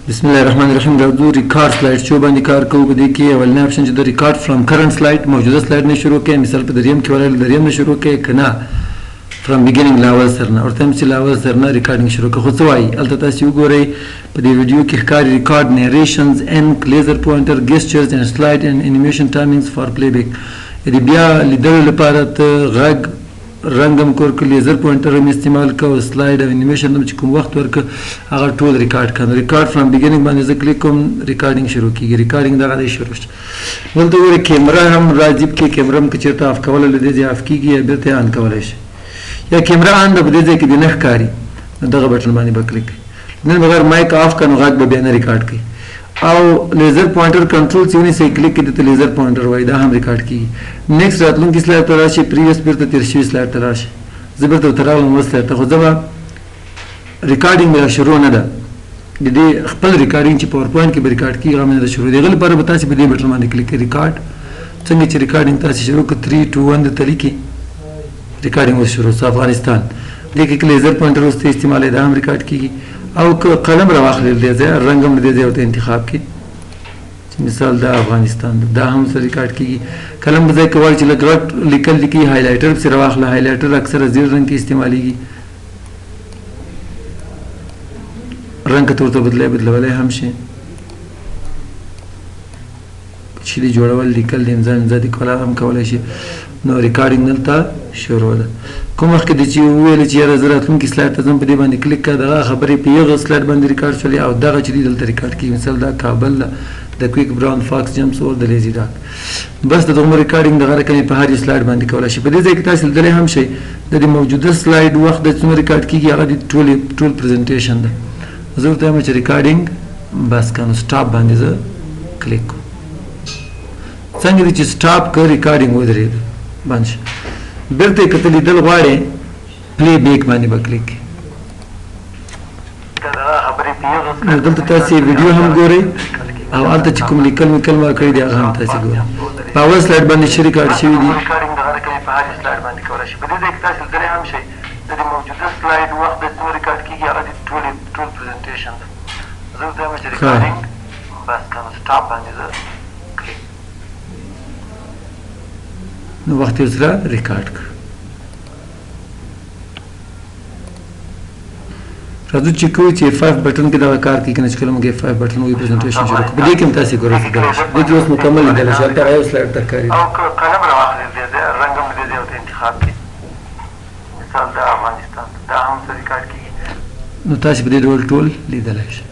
بسم الله الرحمن الرحیم راځو ریکارډ سلایډ شو باندې کار کوو. په دې کې اولنی اپشن چې د ریکارډ فرام کرنٹ سلایډ موجوده سلایډ نه شروع کړئ. مثال په دریم کې ولایل دریم نه شروع کړئ که نه فرام بګیننګ له اول سر نه ورته هم چې له اول سر نه ریکارډینګ شروع کړئ. خو څه وایي هلته تاسې وګورئ په دې ویډیو کې ښکاري ریکارډ نیریشنز انک لیزر پوینټر ګیسچرز اینډ سلایډ اینډ انیمیشن ټایمینګز فار پلی بیک. یعنې بیا لیدلو لپاره ته غږ رنګ هم کور کړه، لیزر پوینټر هم استعمال کړه او سلایډ او انیمیشن هم چې کوم وخت ورکړه هغه ټول ریکارډ کړه. ریکارډ فرام بګیننګ باندې زه کلیک کوم، ریکارډینګ شروع کېږي. ریکارډینګ دغه دی شروع شو. دلته ګورئ کیمره هم راځي پکې. کیمره هم که چېرته آف کولی له دې ځای آف کېږي یا بېرته یې آن کولی شي. یا کیمره آن ده په دې ځای کې دې نه ښکاري نو دغه بټن باندې به کلیک کړئ. نه بغیر مایک آف کړه نو غږ به بیا نه ریکارډ کوي. او لیزر پوینټر کنټرول چې ونیسئ کلیک کړئ دته لیزر پوینټر وایي دا هم ریکارډ کېږي. نیکسټ راتلونکي سلایډ ته راشئ، پریویس بېرته تېر شوي سلایډ ته راشئ. زه بېرته ورته راغلم اوس سلایډ ته، خو زه به ریکارډینګ بیا شروع نه ده. د دې خپل ریکارډینګ چې پاور پوینټ کې به ریکارډ کېږي هغه مې نه ده شروع. د هغه لپاره به تاسې په دې بټن باندې کلیک کړئ ریکارډ. څنګه چې ریکارډینګ تاسې شروع کړه 3 2 1 درته لیکي ریکارډینګ اوس شروع شو. افغانستان دې کې که لیزر پوینټر اوس ته استعمالوي دا هم ریکارډ کېږي. او که قلم راواخلې له دې ځایه رنګ هم له دې ځای ورته انتخاب کړي. مثال دا افغانستان دا هم سره ریکارډ کېږي. قلم په ځای کې غواړي چې لږ غټ لیکل لیکي هایلایټر پسې راواخله. هایلایټر اکثره زیړ رنګ کې استعمالیږي. رنګ ته ورته بدلولی هم شي. شیدې جوړول لیکل د امضا د کول هم کولی شي. نو ریکارډینګ دلته شروع ده. کوم وخت کې د چې وویل چې یاره زه راتلونکي سلایډ ته ځم په دې باندې کلیک کړه دغه خبرې په یغه سلایډ باندې ریکارډ شولې او دغه چې دي دلته ریکارډ کېږي. مثال دا کابل ده، د کویک براون فاکس جمپس اور د لیزي ډاک. بس د دغه ریکارډینګ دغه رقم په هر یو سلایډ باندې کولی شي. په دې ځای کې تاسې لیدلی هم شئ د دې موجوده سلایډ وخت د څومره ریکارډ کېږي هغه د ټول پرزنټیشن ده. زه ورته وایم چې ریکارډینګ بس که نو سټاپ باندې زه کلیک کوم. څنګه دی چې سټاپ که ریکارډینګ ودرېده بند شو. بېرته یې که ته لیدل غواړې پلی بیک باندې به کلیک کړې. نو دلته تاسې ویډیو هم ګورئ او هلته چې کوم لیکل مې کلمه کړي دي هغه هم تاسې ګورئ. په اول سلایډ باندې چې ریکارډ شوي دي. په هر سلایډ باندې کولی شي. په دې ځای کې تاسې لیدلی هم شئ د دې موجوده سلایډ وخت د څومره ریکارډ کېږي هغه د ټول پرزنټیشن ده. زه ورته وایم چې ریکارډینګ بس که نو سټاپ باندې زه کلیک نو وخت یې سره ریکارډ کړ. راځو چې کوو چې F5 بټن کې دغه کار کوي که نه چې کله موږ F5 بټن وایي پرزنټیشن شروع کړو. په دې کې هم تاسې ګورئ لیدلی شئ. دې کې اوس مکمل لیدلی شئ. هلته یو سلایډ ته ښکاري. او که قلم راواخلې له دې ځایه رنګ هم له دې ځای ورته انتخاب کړي. مثال دا افغانستان دا هم سره ریکارډ کېږي. نو تاسې په دې ډول ټول لیدلی شئ.